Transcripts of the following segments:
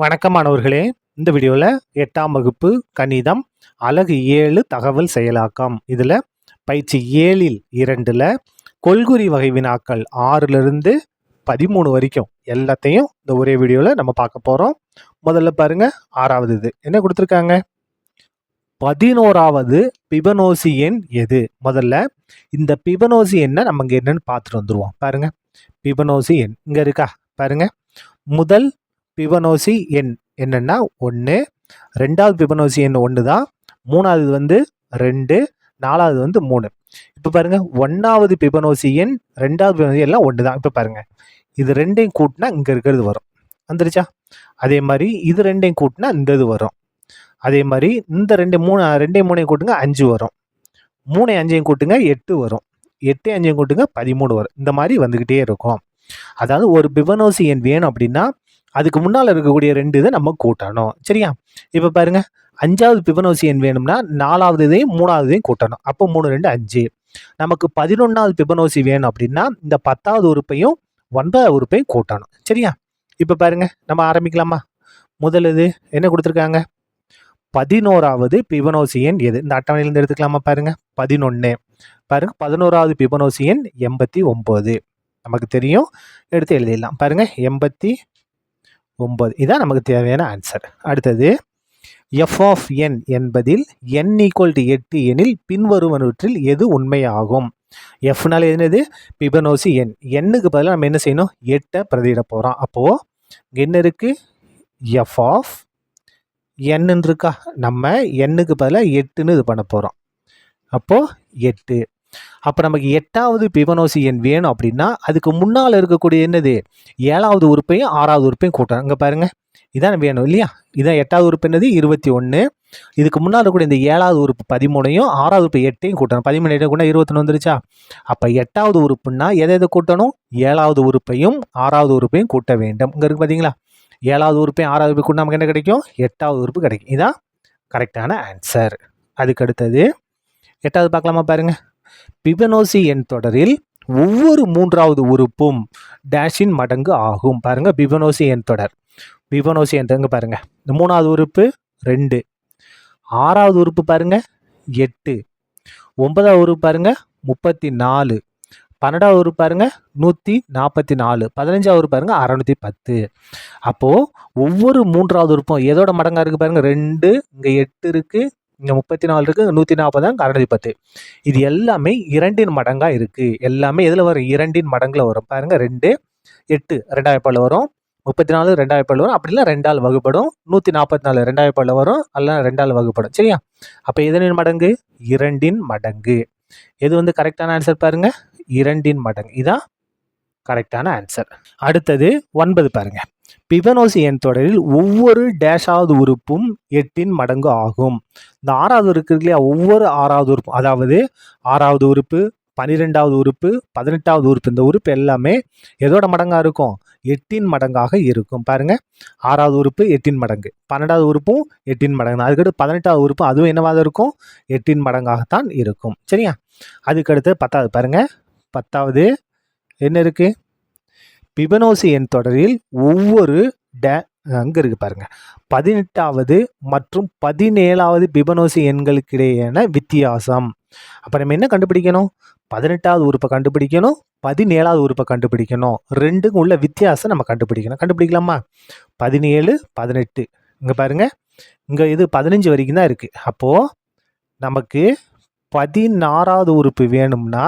வணக்கம் மாணவர்களே. இந்த வீடியோவில் 8ஆம் வகுப்பு கணிதம் அலகு 7 தகவல் செயலாக்கம். இதில் பயிற்சி 7ல் 2ல் கொள்குறி வகை வினாக்கள் 6லிருந்து 13 வரைக்கும் எல்லாத்தையும் இந்த ஒரே வீடியோவில் நம்ம பார்க்க போகிறோம். முதல்ல பாருங்க, 6வது இது என்ன கொடுத்துருக்காங்க? 11வது பிபனோசி எண் எது? முதல்ல இந்த பிபனோசி எண்ணை நம்ம இங்கே என்னன்னு பார்த்துட்டு வந்துடுவோம். பாருங்க, பிபனோசி எண் இங்கே இருக்கா? பாருங்க, முதல் பிபனோசி எண் என்னன்னா 1, 2வது பிபனோசி எண் 1 தான், 3வது வந்து 2, 4வது வந்து 3. இப்போ பாருங்க, 1வது பிபனோசி எண் 2வது பிபனோசி எல்லாம் 1 தான். இப்போ பாருங்க, இது ரெண்டையும் கூட்டினா இங்கே இருக்கிறது வரும், வந்துருச்சா? அதே மாதிரி இது ரெண்டையும் கூட்டினா இந்த இது வரும். அதே மாதிரி இந்த 2 கூட்டுங்க 5 வரும், 3 5 கூட்டுங்க 8 வரும், 8 5 கூட்டுங்க 13 வரும். இந்த மாதிரி வந்துக்கிட்டே இருக்கும். அதாவது ஒரு பிபனோசி எண் வேணும் அப்படின்னா அதுக்கு முன்னால் இருக்கக்கூடிய 2 இதை நம்ம கூட்டணும். சரியா? இப்போ பாருங்க, 5வது பிபனோசி எண் வேணும்னா 4வது இதையும் 3வது இதையும் கூட்டணும். அப்போ 3 2 5. நமக்கு 11வது பிபனோசி வேணும் அப்படின்னா இந்த 10வது உறுப்பையும் 9வது உறுப்பையும் கூட்டணும். சரியா? இப்போ பாருங்க, நம்ம ஆரம்பிக்கலாமா? முதல் இது என்ன கொடுத்துருக்காங்க? 11வது பிபனோசி எண் எது? இந்த அட்டவணையிலேருந்து எடுத்துக்கலாமா? பாருங்க, 11. பாருங்க, 11வது பிபனோசி எண் 89. நமக்கு தெரியும், எடுத்து எழுதிடலாம். பாருங்க, 89. இதான் நமக்கு தேவையான ஆன்சர். அடுத்தது, எஃப் ஆஃப் என் என்பதில் n = 8 எனில் பின்வருவனவற்றில் எது உண்மையாகும்? எஃப்னால என்னது? பிபனோசி எண். எண்ணுக்கு பதிலாக நம்ம என்ன செய்யணும்? 8 பிரதியிட போகிறோம். அப்போது என்ன இருக்கு? எஃப் ஆஃப் n இருக்கா? நம்ம எண்ணுக்கு பதிலாக 8ன்னு இது பண்ண போகிறோம். அப்போது 8. அப்போ நமக்கு 8வது பிபனோசி எண் வேணும் அப்படின்னா அதுக்கு முன்னால் இருக்கக்கூடிய என்னது? 7வது உறுப்பையும் 6வது உறுப்பையும் கூட்டணும். இங்கே பாருங்க, இதான் வேணும் இல்லையா? இதான் 8வது உறுப்பு என்னது? 21. இதுக்கு முன்னால் இருக்கக்கூடிய இந்த 7வது உறுப்பு 13ஐயும் 6வது உறுப்பு 8ஐயும் கூட்டணும். 13 8 கூட 21 வந்துருச்சா? அப்போ 8வது உறுப்புன்னா எதை கூட்டணும்? 7வது உறுப்பையும் 6வது உறுப்பையும் கூட்ட வேண்டும். இங்கே இருக்கு பார்த்தீங்களா? 7வது உறுப்பையும் 6வது உறுப்பு கூட்ட நமக்கு என்ன கிடைக்கும்? 8வது உறுப்பு கிடைக்கும். இதான் கரெக்டான ஆன்சர். அதுக்கு அடுத்தது 8வது பார்க்கலாமா? பாருங்க, பிபனோசி எண் தொடரில் ஒவ்வொரு 3வது உறுப்பும் டேஷின் மடங்கு ஆகும். பாருங்க, பிபனோசி எண் தொடர். பிபனோசி எண் எங்க பாருங்க, இந்த 3வது உறுப்பு 2, 6வது உறுப்பு பாருங்க 8, 9வது உறுப்பு பாருங்க 34, 12வது உறுப்பு பாருங்க 144, 15வது உறுப்பு பாருங்க 610. அப்போ ஒவ்வொரு 3வது உறுப்பும் எதோட மடங்கா இருக்கு? பாருங்க, 2, இங்க 8 இருக்கு, இங்கே 34 இருக்குது, 140, 610. இது எல்லாமே 2ன் மடங்காக இருக்குது. எல்லாமே எதில் வரும்? 2ன் மடங்கில் வரும். பாருங்கள், 2, 8 2வது பால் வரும், 34 2வது பால் வரும், அப்படிலாம் 2ஆல் வகுப்படும், 144 2வது பால் வரும், எல்லாம் 2ஆல் வகுப்படும். சரியா? அப்போ எதனின் மடங்கு? 2ன் மடங்கு. எது வந்து கரெக்டான ஆன்சர்? பாருங்க, 2ன் மடங்கு. இதான் கரெக்டான ஆன்சர். அடுத்தது 9 பாருங்க, பிபனோசி எண் தொடரில் ஒவ்வொரு டேஷாவது உறுப்பும் 8ன் மடங்கு ஆகும். இந்த 6வது இருக்கு இல்லையா? ஒவ்வொரு 6வது உறுப்பு, அதாவது 6வது உறுப்பு, 12வது உறுப்பு, 18வது உறுப்பு, இந்த உறுப்பு எல்லாமே எதோட மடங்காக இருக்கும்? 8ன் மடங்காக இருக்கும். பாருங்க, 6வது உறுப்பு 8ன் மடங்கு, 12வது உறுப்பும் 8ன் மடங்கு, அதுக்கடுத்து 18வது உறுப்பு அதுவும் என்னவாக இருக்கும்? 8ன் மடங்காகத்தான் இருக்கும். சரியா? அதுக்கடுத்து 10வது பாருங்க, 10வது என்ன இருக்கு? பிபனோசி எண் தொடரில் ஒவ்வொரு அங்கே இருக்கு பாருங்க, 18வது மற்றும் 17வது பிபனோசி எண்களுக்கு இடையேயான வித்தியாசம். அப்போ நம்ம என்ன கண்டுபிடிக்கணும்? 18வது உறுப்பை கண்டுபிடிக்கணும், 17வது உறுப்பை கண்டுபிடிக்கணும். ரெண்டுக்கும் உள்ள வித்தியாசம் நம்ம கண்டுபிடிக்கணும். கண்டுபிடிக்கலாமா? 17 18 இங்கே பாருங்க, இங்கே இது 15 வரைக்கும் தான் இருக்குது. அப்போது நமக்கு 16வது உறுப்பு வேணும்னா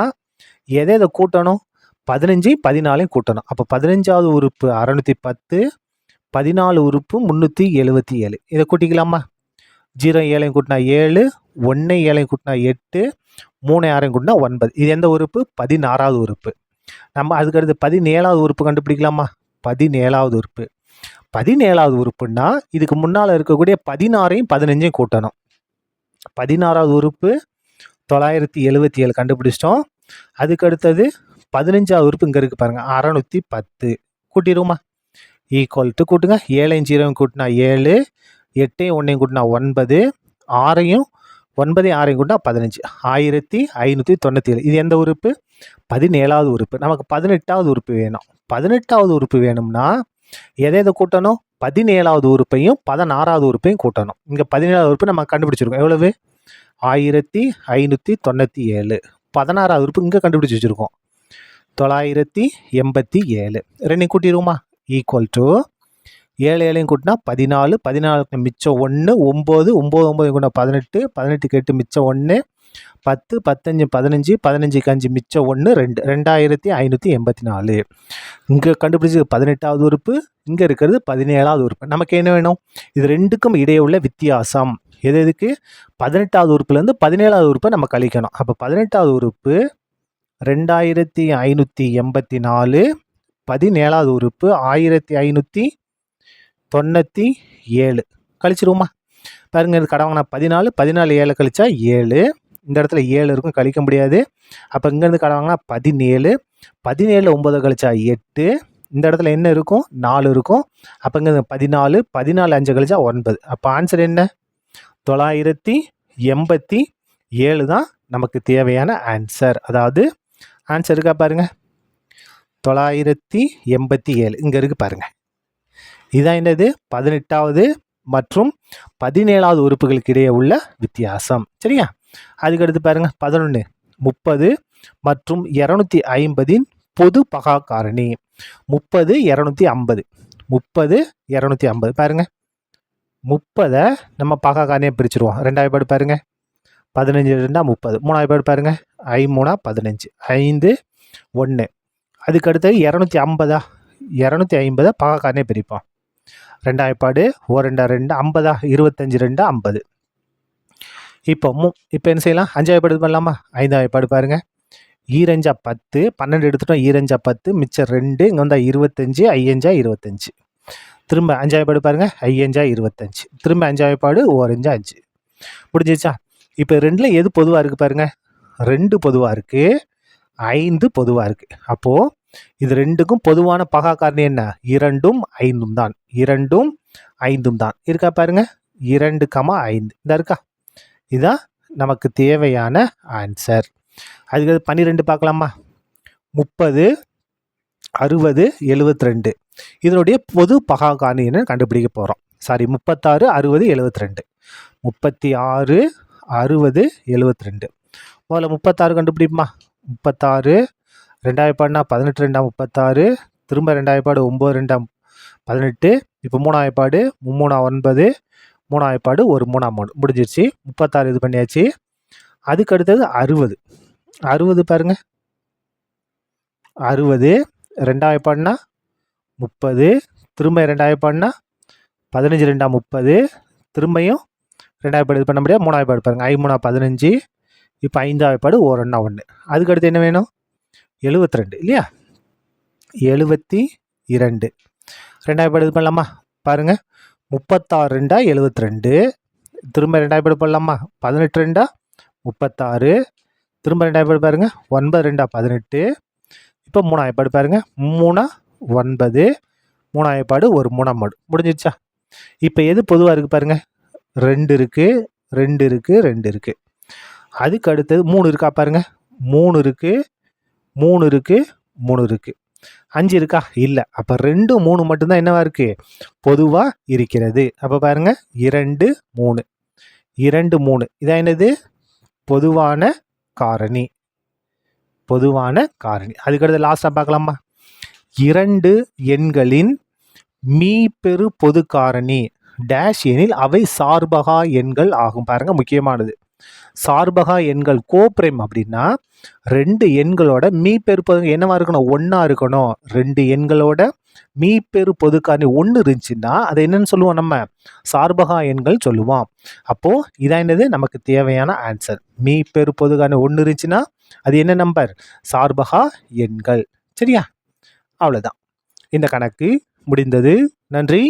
எதை கூட்டணும்? 15 14 கூட்டணும். அப்போ 15வது உறுப்பு 610, 14 உறுப்பு 377. இதை கூட்டிக்கலாமா? 0 7 கூட்டினா 7, 1 7 கூட்டினா 8, 3 6 கூட்டினா 9. இது எந்த உறுப்பு? 16வது உறுப்பு. நம்ம அதுக்கடுத்து 17வது உறுப்பு கண்டுபிடிக்கலாமா? 17வது உறுப்பு. 17வது உறுப்புன்னா இதுக்கு முன்னால் இருக்கக்கூடிய 16ஐயும் 15ஐயும் கூட்டணும். 16வது உறுப்பு 977 கண்டுபிடிச்சிட்டோம். அதுக்கு அடுத்தது 15வது உறுப்பு இங்கே இருக்குது பாருங்கள், 610. கூட்டிடுவோமா? ஈக்குவல் டு கூட்டுங்க, 7 0 கூட்டினா 7, 8 1 கூட்டினா 9, 6 9 6 கூட்டினா 15, 1597. இது எந்த உறுப்பு? 17வது உறுப்பு. நமக்கு 18வது உறுப்பு வேணும். 18வது உறுப்பு வேணும்னா எதை கூட்டணும்? 17வது உறுப்பையும் 16வது உறுப்பையும் கூட்டணும். இங்கே 17வது உறுப்பு நம்ம கண்டுபிடிச்சிருக்கோம். எவ்வளவு? 1597. 16வது உறுப்பு இங்கே கண்டுபிடிச்சி வச்சுருக்கோம். 987. ரெண்டையும் கூட்டிடுவோமா? ஈக்குவல் டு 7 7 கூட்டினா 14, 14 மிச்சம் 1, 9, 9 9 கூட்டினா 18, 18 8 மிச்சம் 1, 10, 15 15, 15 5 மிச்சம் 1, 2, 2584. இங்கே கண்டுபிடிச்சது 18வது உறுப்பு, இங்கே இருக்கிறது 17வது உறுப்பு. நமக்கு என்ன வேணும்? இது ரெண்டுக்கும் இடையே உள்ள வித்தியாசம். எதுக்கு? 18வது உறுப்புலேருந்து 17வது உறுப்பை நம்ம கழிக்கணும். அப்போ 18வது உறுப்பு 2584, 17வது உறுப்பு 1597. கழிச்சிருவோமா? பாருங்க, இது கடை வாங்கினா 14, 14 7 கழிச்சா 7. இந்த இடத்துல 7 இருக்கும், கழிக்க முடியாது. அப்போ இங்கேருந்து கடை வாங்கினா 17, 17 9 கழிச்சா 8. இந்த இடத்துல என்ன இருக்கும்? 4 இருக்கும். அப்போ இங்கே 14, 14 5 கழிச்சா 9. அப்போ ஆன்சர் என்ன? 987 தான் நமக்கு தேவையான ஆன்சர். அதாவது ஆன்சர் இருக்கா பாருங்க, 987 இங்கே இருக்கு பாருங்க. இதுதான் என்னது? 18வது மற்றும் 17வது உறுப்புகளுக்கு இடையே உள்ள வித்தியாசம். சரியா? அதுக்கடுத்து பாருங்க 11, 30 மற்றும் 250 பொது பகா காரணி. 30 250, 30 250. பாருங்க, 30 நம்ம பகா காரணியை பிரிச்சிருவோம். 2வது பாடு பாருங்க, 15 2 30. 3வது பாடு பாருங்க, 5 3 15, 5 1. அதுக்கு அடுத்தது 250, 250 பகா காரணியை பிரிப்போம். 2வது பாடு 1 2 2 50, 25 2 50. இப்போ என்ன செய்யலாம்? 5வது பாடு பண்ணலாமா? 5வது பாடு பாருங்க, 2 5 10, 12 எடுத்துட்டோம், 2 5 10 மிச்சம் 2, இங்கே வந்தால் 25, 5 25. திரும்ப 5வது பாடு பாருங்க, 5 25. திரும்ப 5வது பாடு 1 5 5. முடிஞ்சிச்சா? இப்போ 2ல் எது பொதுவாக இருக்குது பாருங்க? 2 பொதுவாக இருக்குது, 5 பொதுவாக இருக்குது. அப்போது இது ரெண்டுக்கும் பொதுவான பகா காரணி என்ன? 2ம் 5ம் தான். 2ம் 5ம் தான். இருக்கா பாருங்க, 2, 5 இந்த இருக்கா? இதுதான் நமக்கு தேவையான ஆன்சர். அதுக்கு 12 பார்க்கலாமா? 30 60 72. இதனுடைய பொது பகா காரணி என்னன்னு கண்டுபிடிக்க போகிறோம். 36 60 72. 36 60 72. முதல்ல 36 கண்டுபிடிப்போமா? 36 2வது பாடுனா 18 2 36. திரும்ப 2வது பாடு 9 2 18. இப்போ 3வது பாடு 3 9. 3வது பாடு 1 3 3. முடிஞ்சிருச்சு. 36 இது பண்ணியாச்சு. அதுக்கு அடுத்தது 60. 60 பாருங்க, 60. 2வது பாடுனா 30. திரும்ப 2வது பாடுனா 15 2 30. திரும்பியும் 2வது பாடு இது பண்ண முடியாது. 3வது பாடு பாருங்க, 5 3 15. இப்போ 5வது பாடு 1 1. அதுக்கு அடுத்து என்ன வேணும்? 72 இல்லையா? 72. 2வது பாடு இது பண்ணலாமா? பாருங்க, 36 2 72. திரும்ப 2வது பாடு பண்ணலாமா? 18 2 36. திரும்ப 2வது பாடு பாருங்க, 9 2 18. இப்போ 3வது பாடு பாருங்க, 3 9. 3வது பாடு 1 3 3. முடிஞ்சிருச்சா? இப்போ எது பொதுவாக இருக்குது பாருங்க? 2 இருக்குது, 2 இருக்குது, 2 இருக்குது. அதுக்கு அடுத்தது 3 இருக்கா பாருங்க? 3 இருக்குது, 3 இருக்குது, 3 இருக்குது. 5 இருக்கா? இல்லை. அப்போ 2 3 மட்டும்தான் என்னவா இருக்குது? பொதுவாக இருக்கிறது. அப்போ பாருங்க, 2 3. 2 3 இதான் என்னது? பொதுவான காரணி. பொதுவான காரணி. அதுக்கடுத்து லாஸ்ட்டாக பார்க்கலாமா? 2 எண்களின் மீப்பெரு பொது காரணி டேஷ் எனில் அவை சார்பகா எண்கள் ஆகும். பாருங்க, முக்கியமானது. சார்பகா எண்கள் கோப்ரைம் அப்படின்னா 2 எண்களோட மீப்பெரு பொது என்னவா இருக்கணும்? 1 இருக்கணும். 2 எண்களோட மீப்பெரு பொது காரணி 1 இருந்துச்சுன்னா அதை என்னன்னு சொல்லுவோம்? நம்ம சார்பகா எண்கள் சொல்லுவோம். அப்போது இதான் என்னது? நமக்கு தேவையான ஆன்சர். மீப்பெரு பொது காரணி 1 இருந்துச்சுன்னா அது என்ன நம்பர்? சார்பகா எண்கள். சரியா? அவ்வளோதான். இந்த கணக்கு முடிந்தது. நன்றி.